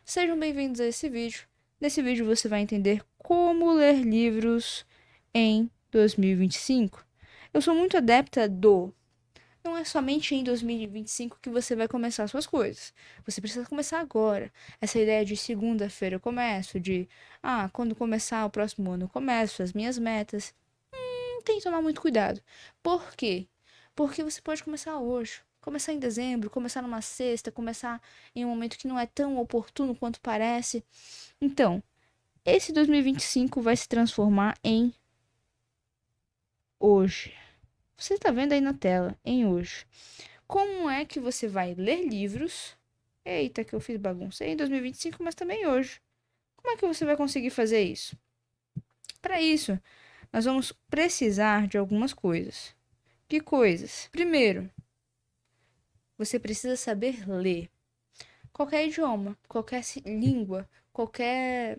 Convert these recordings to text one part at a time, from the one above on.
Sejam bem-vindos a esse vídeo. Nesse vídeo você vai entender como ler livros em 2025. Eu sou muito adepta do... Não é somente em 2025 que você vai começar suas coisas. Você precisa começar agora. Essa ideia de segunda-feira eu começo, quando começar o próximo ano eu começo as minhas metas. Tem que tomar muito cuidado. Por quê? Porque você pode começar hoje. Começar em dezembro, começar numa sexta, começar em um momento que não é tão oportuno quanto parece. Então, esse 2025 vai se transformar em hoje. Você está vendo aí na tela, em hoje. Como é que você vai ler livros? Eita, que eu fiz bagunça. Em 2025, mas também hoje. Como é que você vai conseguir fazer isso? Para isso, nós vamos precisar de algumas coisas. Que coisas? Primeiro, você precisa saber ler. Qualquer idioma, qualquer língua, qualquer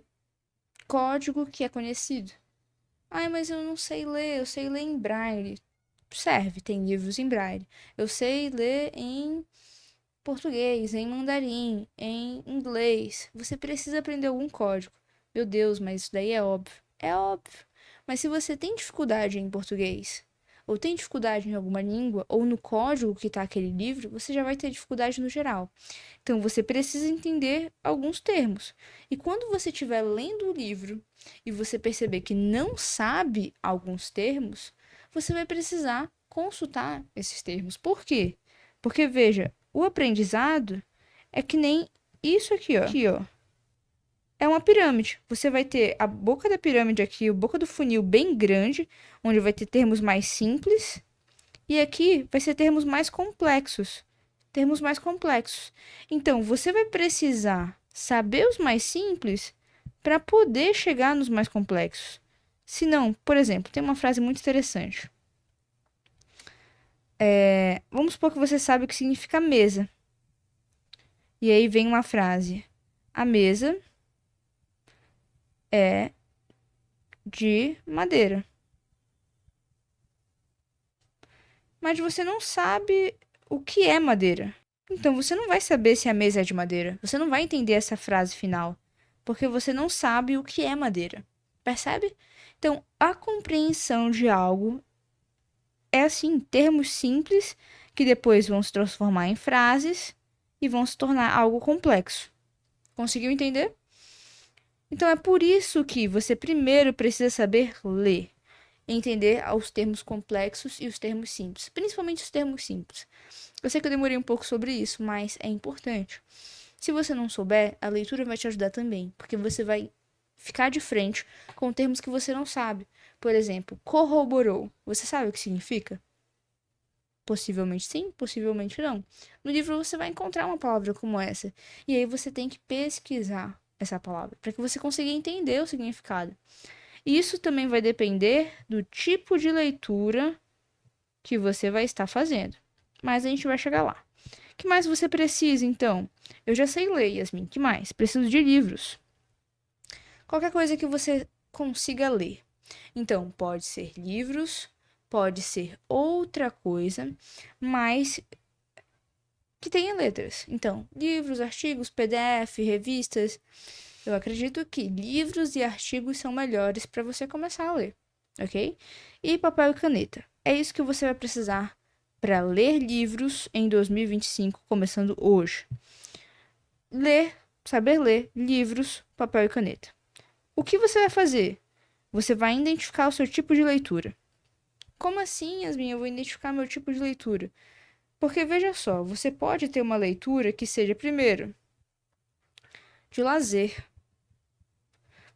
código que é conhecido. Ai, mas eu não sei ler, eu sei ler em braille. Serve, tem livros em braille. Eu sei ler em português, em mandarim, em inglês. Você precisa aprender algum código. Meu Deus, mas isso daí é óbvio. É óbvio. Mas se você tem dificuldade em português, ou tem dificuldade em alguma língua, ou no código que está aquele livro, você já vai ter dificuldade no geral. Então você precisa entender alguns termos. E quando você estiver lendo o livro e você perceber que não sabe alguns termos, você vai precisar consultar esses termos. Por quê? Porque veja, o aprendizado é que nem isso aqui, ó. Aqui, ó. É uma pirâmide. Você vai ter a boca da pirâmide aqui, a boca do funil bem grande, onde vai ter termos mais simples, e aqui vai ser termos mais complexos. Termos mais complexos. Então, você vai precisar saber os mais simples para poder chegar nos mais complexos. Se não, por exemplo, tem uma frase muito interessante. Vamos supor que você sabe o que significa mesa. E aí vem uma frase. A mesa é de madeira. Mas você não sabe o que é madeira. Então você não vai saber se a mesa é de madeira. Você não vai entender essa frase final, porque você não sabe o que é madeira. Percebe? Então, a compreensão de algo é assim, termos simples que depois vão se transformar em frases e vão se tornar algo complexo. Conseguiu entender? Então é por isso que você primeiro precisa saber ler, entender os termos complexos e os termos simples, principalmente os termos simples. Eu sei que eu demorei um pouco sobre isso, mas é importante. Se você não souber, a leitura vai te ajudar também, porque você vai ficar de frente com termos que você não sabe. Por exemplo, corroborou. Você sabe o que significa? Possivelmente sim, possivelmente não. No livro você vai encontrar uma palavra como essa, e aí você tem que pesquisar essa palavra para que você consiga entender o significado. Isso também vai depender do tipo de leitura que você vai estar fazendo. Mas a gente vai chegar lá. O que mais você precisa, então? Eu já sei ler, Yasmin. O que mais? Preciso de livros. Qualquer coisa que você consiga ler. Então, pode ser livros, pode ser outra coisa, mas que tenha letras. Então, livros, artigos, PDF, revistas. Eu acredito que livros e artigos são melhores para você começar a ler, ok? E papel e caneta. É isso que você vai precisar para ler livros em 2025, começando hoje. Saber ler livros, papel e caneta. O que você vai fazer? Você vai identificar o seu tipo de leitura. Como assim, Yasmin? Eu vou identificar meu tipo de leitura? Porque veja só, você pode ter uma leitura que seja, primeiro, de lazer.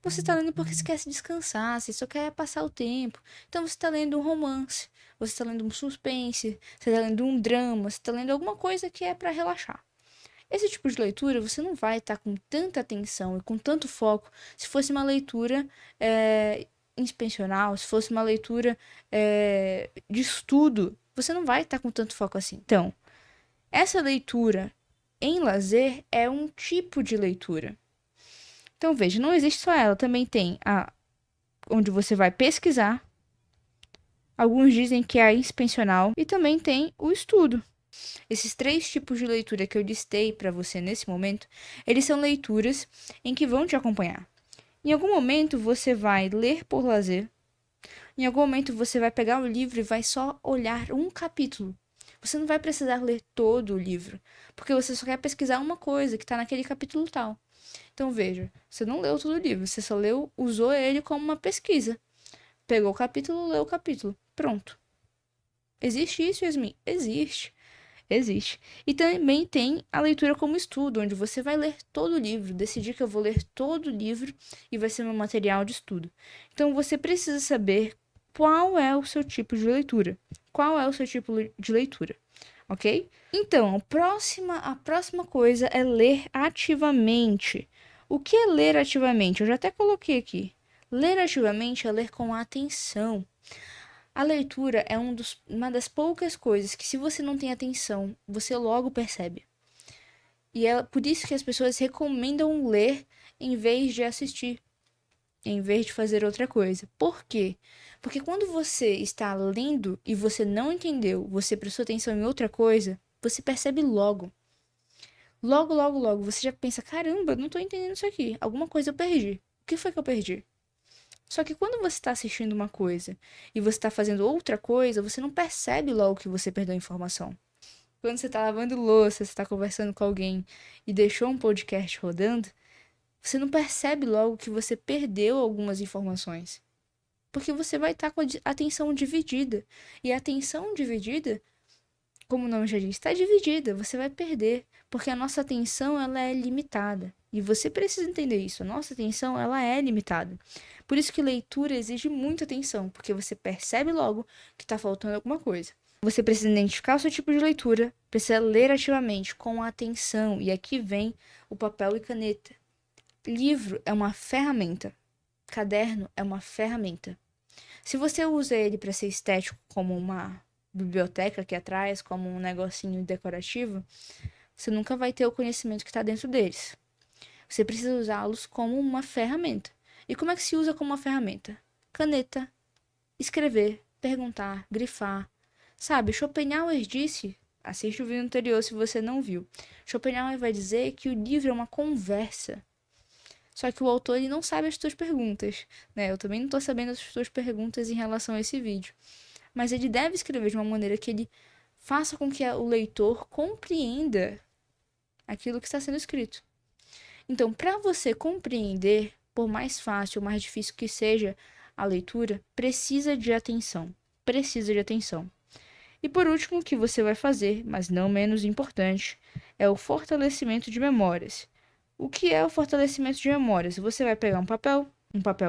Você está lendo porque você quer se descansar, você só quer passar o tempo. Então você está lendo um romance, você está lendo um suspense, você está lendo um drama, você está lendo alguma coisa que é para relaxar. Esse tipo de leitura você não vai estar com tanta atenção e com tanto foco se fosse uma leitura inspecional, se fosse uma leitura de estudo. Você não vai estar com tanto foco assim. Então, essa leitura em lazer é um tipo de leitura. Então, veja, não existe só ela, também tem a onde você vai pesquisar. Alguns dizem que é a inspecional e também tem o estudo. Esses 3 tipos de leitura que eu listei para você nesse momento, eles são leituras em que vão te acompanhar. Em algum momento você vai ler por lazer, em algum momento você vai pegar o livro e vai só olhar um capítulo. Você não vai precisar ler todo o livro, porque você só quer pesquisar uma coisa que está naquele capítulo tal. Então veja, você não leu todo o livro, você só usou ele como uma pesquisa. Pegou o capítulo, leu o capítulo. Pronto. Existe isso, Yasmin? Existe. Existe. E também tem a leitura como estudo, onde você vai ler todo o livro, decidir que eu vou ler todo o livro e vai ser meu material de estudo. Então você precisa saber qual é o seu tipo de leitura. Qual é o seu tipo de leitura, ok? Então, a próxima coisa é ler ativamente. O que é ler ativamente? Eu já até coloquei aqui. Ler ativamente é ler com atenção. A leitura é uma das poucas coisas que, se você não tem atenção, você logo percebe. E é por isso que as pessoas recomendam ler em vez de assistir, em vez de fazer outra coisa. Por quê? Porque quando você está lendo e você não entendeu, você prestou atenção em outra coisa, você percebe logo. Logo, logo, logo, você já pensa: caramba, não tô entendendo isso aqui. Alguma coisa eu perdi. O que foi que eu perdi? Só que quando você está assistindo uma coisa e você está fazendo outra coisa, você não percebe logo que você perdeu a informação. Quando você está lavando louça, você está conversando com alguém e deixou um podcast rodando, você não percebe logo que você perdeu algumas informações. Porque você vai estar com a atenção dividida. E a atenção dividida, como o nome já diz, está dividida, você vai perder. Porque a nossa atenção, ela é limitada. E você precisa entender isso. A nossa atenção, ela é limitada. Por isso que leitura exige muita atenção, porque você percebe logo que está faltando alguma coisa. Você precisa identificar o seu tipo de leitura, precisa ler ativamente, com atenção. E aqui vem o papel e caneta. Livro é uma ferramenta. Caderno é uma ferramenta. Se você usa ele para ser estético, como uma biblioteca aqui atrás, como um negocinho decorativo, você nunca vai ter o conhecimento que está dentro deles. Você precisa usá-los como uma ferramenta. E como é que se usa como uma ferramenta? Caneta, escrever, perguntar, grifar. Sabe, Schopenhauer disse, assiste o vídeo anterior se você não viu. Schopenhauer vai dizer que o livro é uma conversa. Só que o autor ele não sabe as tuas perguntas, né? Eu também não estou sabendo as tuas perguntas em relação a esse vídeo. Mas ele deve escrever de uma maneira que ele faça com que o leitor compreenda aquilo que está sendo escrito. Então, para você compreender, por mais fácil ou mais difícil que seja a leitura, precisa de atenção. Precisa de atenção. E por último, o que você vai fazer, mas não menos importante, é o fortalecimento de memórias. O que é o fortalecimento de memórias? Você vai pegar um papel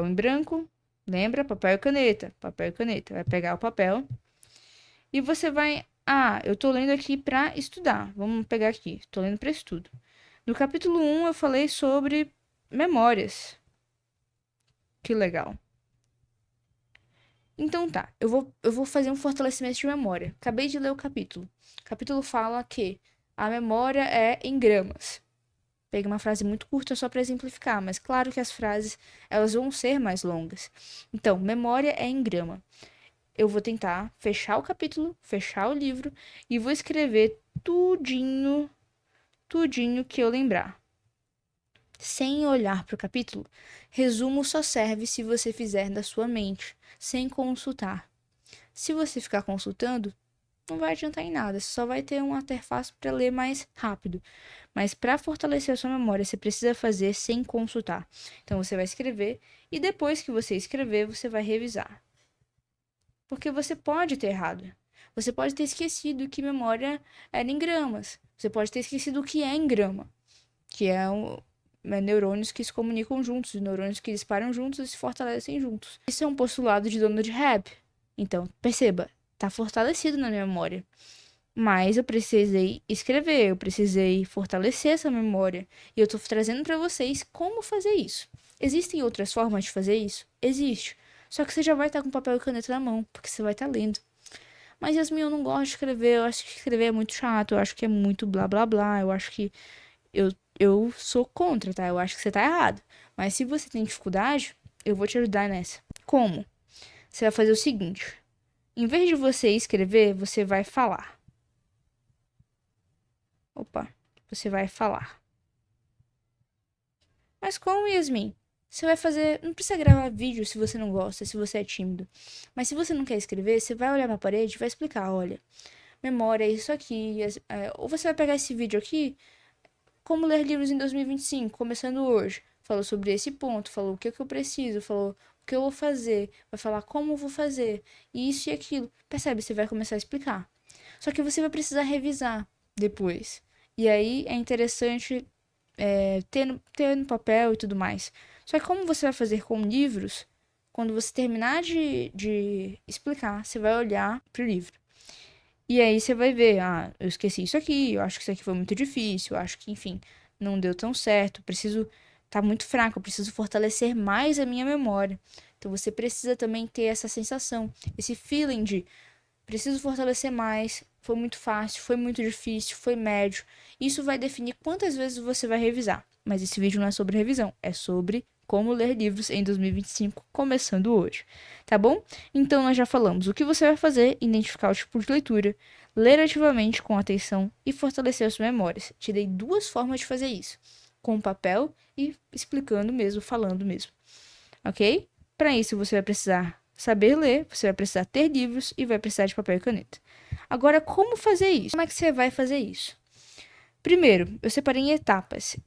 em branco, lembra? Papel e caneta. Vai pegar o papel e você vai... Ah, eu tô lendo aqui para estudar. Vamos pegar aqui. Tô lendo para estudo. No capítulo 1 eu falei sobre memórias. Que legal. Então tá, eu vou fazer um fortalecimento de memória. Acabei de ler o capítulo. O capítulo fala que a memória é em gramas. Peguei uma frase muito curta só para exemplificar, mas claro que as frases elas vão ser mais longas. Então, memória é em grama. Eu vou tentar fechar o capítulo, fechar o livro e vou escrever tudinho, tudinho que eu lembrar. Sem olhar para o capítulo, resumo só serve se você fizer da sua mente, sem consultar. Se você ficar consultando, não vai adiantar em nada, você só vai ter uma interface para ler mais rápido. Mas para fortalecer a sua memória, você precisa fazer sem consultar. Então você vai escrever e depois que você escrever, você vai revisar. Porque você pode ter errado. Você pode ter esquecido que memória era em gramas. Você pode ter esquecido o que é em grama, que é neurônios que se comunicam juntos, neurônios que disparam juntos e se fortalecem juntos. Isso é um postulado de Donald Hebb. Então, perceba, está fortalecido na minha memória. Mas eu precisei escrever, eu precisei fortalecer essa memória. E eu estou trazendo para vocês como fazer isso. Existem outras formas de fazer isso? Existe. Só que você já vai estar com papel e caneta na mão, porque você vai estar lendo. Mas, Yasmin, eu não gosto de escrever, eu acho que escrever é muito chato, eu acho que é muito blá blá blá, eu acho que eu sou contra, tá? Eu acho que você tá errado. Mas se você tem dificuldade, eu vou te ajudar nessa. Como? Você vai fazer o seguinte: em vez de você escrever, você vai falar. Opa, você vai falar. Mas como, Yasmin? Você vai fazer. Não precisa gravar vídeo se você não gosta, se você é tímido. Mas se você não quer escrever, você vai olhar pra parede e vai explicar: olha, memória é isso aqui. Ou você vai pegar esse vídeo aqui, como ler livros em 2025, começando hoje. Falou sobre esse ponto, falou o que eu preciso, falou o que eu vou fazer, vai falar como eu vou fazer, e isso e aquilo. Percebe? Você vai começar a explicar. Só que você vai precisar revisar depois. E aí é interessante ter no papel e tudo mais. Só que como você vai fazer com livros, quando você terminar de explicar, você vai olhar pro livro. E aí você vai ver, eu esqueci isso aqui, eu acho que isso aqui foi muito difícil, eu acho que, enfim, não deu tão certo, tá muito fraco, eu preciso fortalecer mais a minha memória. Então você precisa também ter essa sensação, esse feeling de preciso fortalecer mais, foi muito fácil, foi muito difícil, foi médio. Isso vai definir quantas vezes você vai revisar. Mas esse vídeo não é sobre revisão, é sobre como ler livros em 2025, começando hoje. Tá bom? Então nós já falamos o que você vai fazer, identificar o tipo de leitura, ler ativamente com atenção e fortalecer as suas memórias. Te dei 2 formas de fazer isso: com papel e explicando mesmo, falando mesmo. Ok? Para isso você vai precisar saber ler, você vai precisar ter livros e vai precisar de papel e caneta. Agora, como fazer isso? Como é que você vai fazer isso? Primeiro, eu separei em etapas.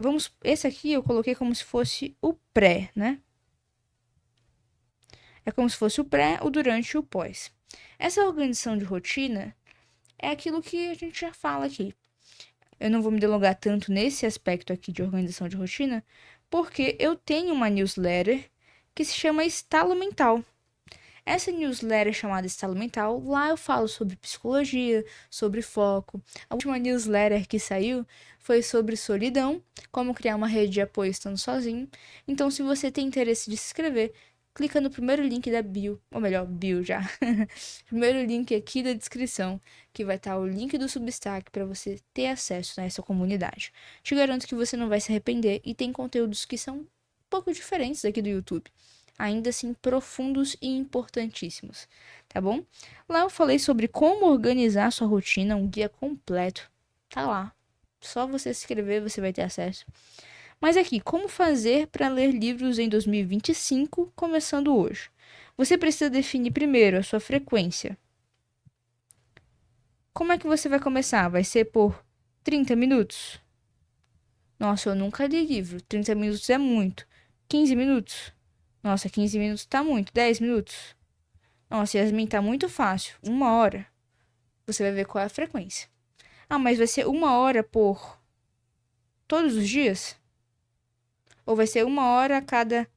Esse aqui eu coloquei como se fosse o pré, né? É como se fosse o pré, o durante e o pós. Essa organização de rotina é aquilo que a gente já fala aqui. Eu não vou me delongar tanto nesse aspecto aqui de organização de rotina, porque eu tenho uma newsletter que se chama Estalo Mental. Essa newsletter chamada Estalo Mental, lá eu falo sobre psicologia, sobre foco. A última newsletter que saiu foi sobre solidão, como criar uma rede de apoio estando sozinho. Então, se você tem interesse de se inscrever, clica no primeiro link da bio, ou melhor, bio já. Primeiro link aqui da descrição, que vai estar o link do Substack para você ter acesso a essa comunidade. Te garanto que você não vai se arrepender e tem conteúdos que são um pouco diferentes aqui do YouTube, ainda assim profundos e importantíssimos, tá bom? Lá eu falei sobre como organizar sua rotina, um guia completo. Tá lá. Só você se inscrever, você vai ter acesso. Mas aqui, como fazer para ler livros em 2025, começando hoje? Você precisa definir primeiro a sua frequência. Como é que você vai começar? Vai ser por 30 minutos? Nossa, eu nunca li livro. 30 minutos é muito. 15 minutos? Nossa, 15 minutos tá muito. 10 minutos? Nossa, Yasmin, tá muito fácil. 1 hora. Você vai ver qual é a frequência. Mas vai ser 1 hora por todos os dias? Ou vai ser 1 hora a cada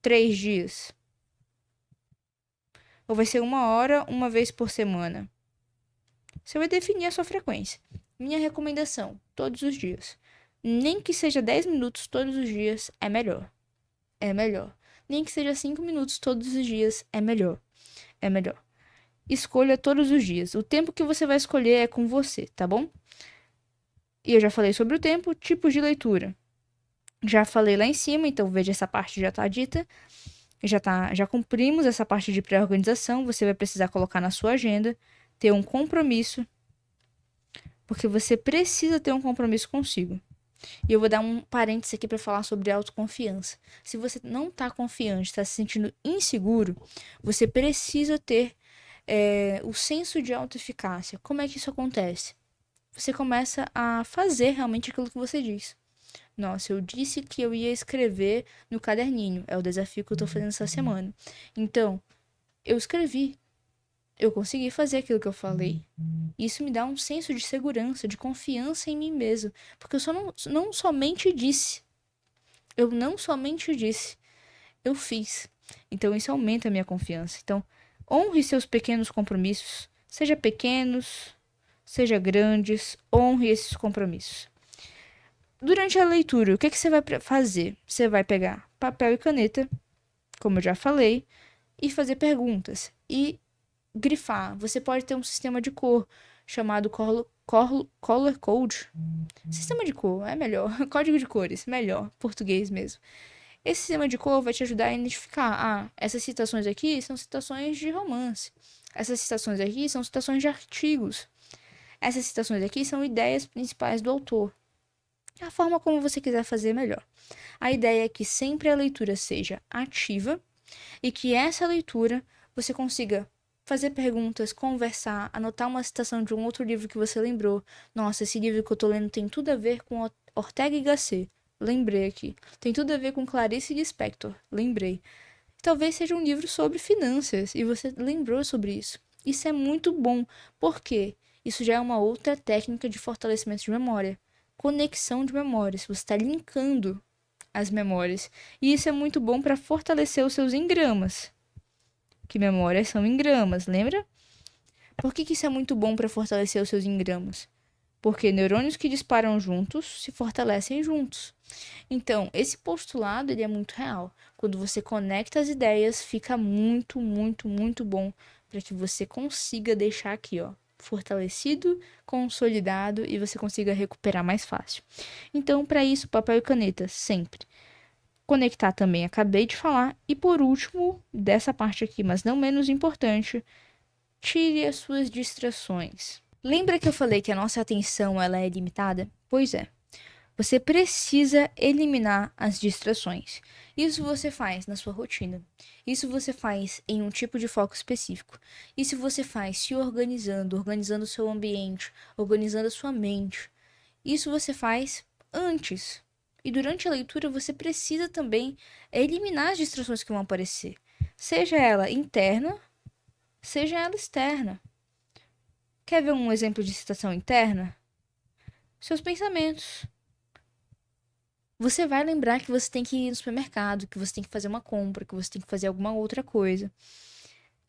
3 dias? Ou vai ser 1 hora uma vez por semana? Você vai definir a sua frequência. Minha recomendação: todos os dias. Nem que seja 10 minutos todos os dias, é melhor. É melhor. Nem que seja 5 minutos todos os dias, é melhor. É melhor. Escolha todos os dias. O tempo que você vai escolher é com você, tá bom? E eu já falei sobre o tempo, tipos de leitura. Já falei lá em cima, então veja, essa parte já tá dita. Já cumprimos essa parte de pré-organização. Você vai precisar colocar na sua agenda, ter um compromisso, porque você precisa ter um compromisso consigo. E eu vou dar um parênteses aqui para falar sobre autoconfiança. Se você não tá confiante, está se sentindo inseguro, você precisa ter o senso de autoeficácia. Como é que isso acontece? Você começa a fazer realmente aquilo que você diz. Nossa, eu disse que eu ia escrever no caderninho. É o desafio que eu tô fazendo essa semana. Então, eu escrevi. Eu consegui fazer aquilo que eu falei. Isso me dá um senso de segurança, de confiança em mim mesmo. Porque eu só não somente disse. Eu não somente disse. Eu fiz. Então, isso aumenta a minha confiança. Então, honre seus pequenos compromissos. Seja pequenos, seja grandes. Honre esses compromissos. Durante a leitura, o que você vai fazer? Você vai pegar papel e caneta, como eu já falei, e fazer perguntas. E grifar. Você pode ter um sistema de cor chamado Color Code. Sistema de cor, é melhor. Código de cores, melhor. Português mesmo. Esse sistema de cor vai te ajudar a identificar. Essas citações aqui são citações de romance. Essas citações aqui são citações de artigos. Essas citações aqui são ideias principais do autor. A forma como você quiser fazer é melhor. A ideia é que sempre a leitura seja ativa e que essa leitura você consiga fazer perguntas, conversar, anotar uma citação de um outro livro que você lembrou. Nossa, esse livro que eu tô lendo tem tudo a ver com Ortega y Gasset. Lembrei aqui. Tem tudo a ver com Clarice Lispector. Lembrei. Talvez seja um livro sobre finanças e você lembrou sobre isso. Isso é muito bom. Por quê? Isso já é uma outra técnica de fortalecimento de memória. Conexão de memórias. Você está linkando as memórias. E isso é muito bom para fortalecer os seus engramas. Que memórias são engramas, lembra? Por que isso é muito bom para fortalecer os seus engramas? Porque neurônios que disparam juntos se fortalecem juntos. Então, esse postulado ele é muito real. Quando você conecta as ideias, fica muito, muito, muito bom para que você consiga deixar aqui, ó, fortalecido, consolidado e você consiga recuperar mais fácil. Então, para isso, papel e caneta, sempre. Conectar também, acabei de falar. E por último, dessa parte aqui, mas não menos importante, tire as suas distrações. Lembra que eu falei que a nossa atenção ela é limitada? Pois é. Você precisa eliminar as distrações. Isso você faz na sua rotina. Isso você faz em um tipo de foco específico. Isso você faz se organizando, organizando o seu ambiente, organizando a sua mente. Isso você faz antes. E durante a leitura você precisa também eliminar as distrações que vão aparecer. Seja ela interna, seja ela externa. Quer ver um exemplo de citação interna? Seus pensamentos. Você vai lembrar que você tem que ir no supermercado, que você tem que fazer uma compra, que você tem que fazer alguma outra coisa.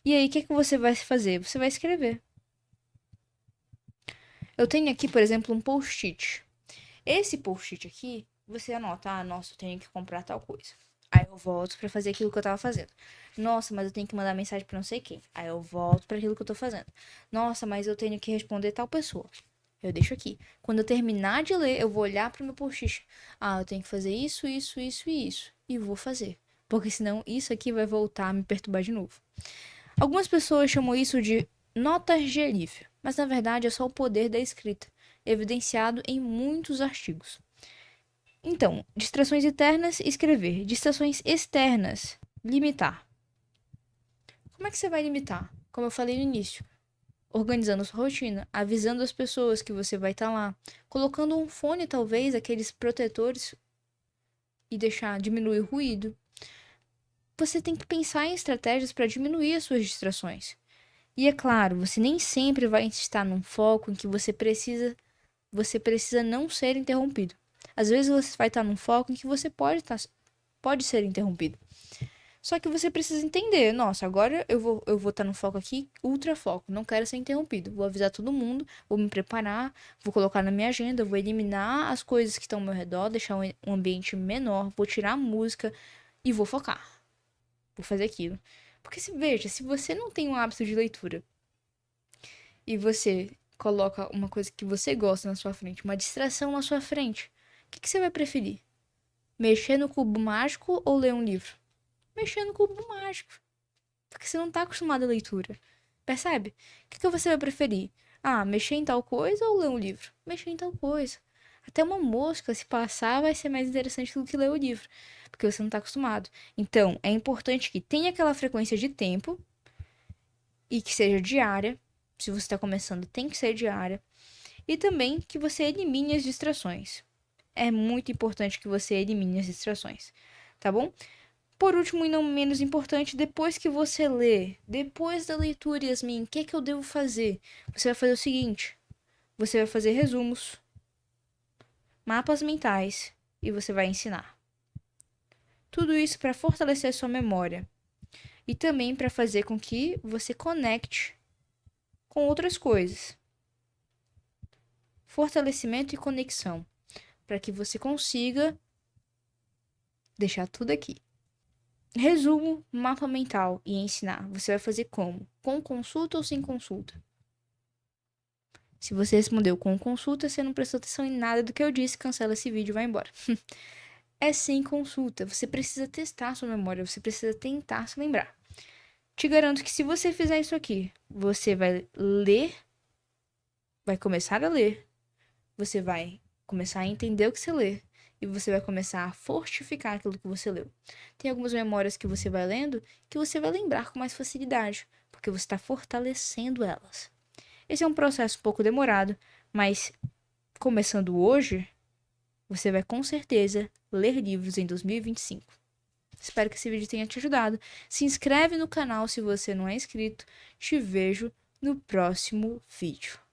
E aí, o que você vai fazer? Você vai escrever. Eu tenho aqui, por exemplo, um post-it. Esse post-it aqui, você anota, nossa, eu tenho que comprar tal coisa. Aí eu volto pra fazer aquilo que eu tava fazendo. Nossa, mas eu tenho que mandar mensagem pra não sei quem. Aí eu volto pra aquilo que eu tô fazendo. Nossa, mas eu tenho que responder tal pessoa. Eu deixo aqui. Quando eu terminar de ler, eu vou olhar pro meu post-it. Eu tenho que fazer isso, isso, isso e isso. E vou fazer. Porque senão isso aqui vai voltar a me perturbar de novo. Algumas pessoas chamam isso de notas de alívio. Mas na verdade é só o poder da escrita, evidenciado em muitos artigos. Então, distrações internas, escrever. Distrações externas, limitar. Como é que você vai limitar? Como eu falei no início, organizando a sua rotina, avisando as pessoas que você vai estar lá, colocando um fone, talvez, aqueles protetores e diminuir o ruído. Você tem que pensar em estratégias para diminuir as suas distrações. E é claro, você nem sempre vai estar num foco em que você precisa não ser interrompido. Às vezes você vai estar num foco em que você pode ser interrompido. Só que você precisa entender, nossa, agora eu vou estar no foco aqui, ultra foco, não quero ser interrompido. Vou avisar todo mundo, vou me preparar, vou colocar na minha agenda, vou eliminar as coisas que estão ao meu redor, deixar um ambiente menor, vou tirar a música e vou focar. Vou fazer aquilo. Porque veja, se você não tem um hábito de leitura e você coloca uma coisa que você gosta na sua frente, uma distração na sua frente, o que você vai preferir? Mexer no cubo mágico ou ler um livro? Mexer no cubo mágico. Porque você não tá acostumado à leitura. Percebe? O que você vai preferir? Mexer em tal coisa ou ler um livro? Mexer em tal coisa. Até uma mosca, se passar, vai ser mais interessante do que ler o livro. Porque você não tá acostumado. Então, é importante que tenha aquela frequência de tempo e que seja diária. Se você está começando, tem que ser diária. E também que você elimine as distrações. É muito importante que você elimine as distrações. Tá bom? Por último e não menos importante, depois que você lê, depois da leitura, Yasmin, o que é que eu devo fazer? Você vai fazer o seguinte: você vai fazer resumos, mapas mentais e você vai ensinar. Tudo isso para fortalecer a sua memória e também para fazer com que você conecte com outras coisas. Fortalecimento e conexão, para que você consiga deixar tudo aqui. Resumo, mapa mental e ensinar. Você vai fazer como? Com consulta ou sem consulta? Se você respondeu com consulta, você não prestou atenção em nada do que eu disse, cancela esse vídeo e vai embora. É sem consulta. Você precisa testar a sua memória, você precisa tentar se lembrar. Te garanto que se você fizer isso aqui, você vai ler vai começar a ler, você vai começar a entender o que você lê e você vai começar a fortificar aquilo que você leu. Tem algumas memórias que você vai lendo que você vai lembrar com mais facilidade, porque você está fortalecendo elas. Esse é um processo um pouco demorado, mas começando hoje, você vai com certeza ler livros em 2025. Espero que esse vídeo tenha te ajudado. Se inscreve no canal se você não é inscrito. Te vejo no próximo vídeo.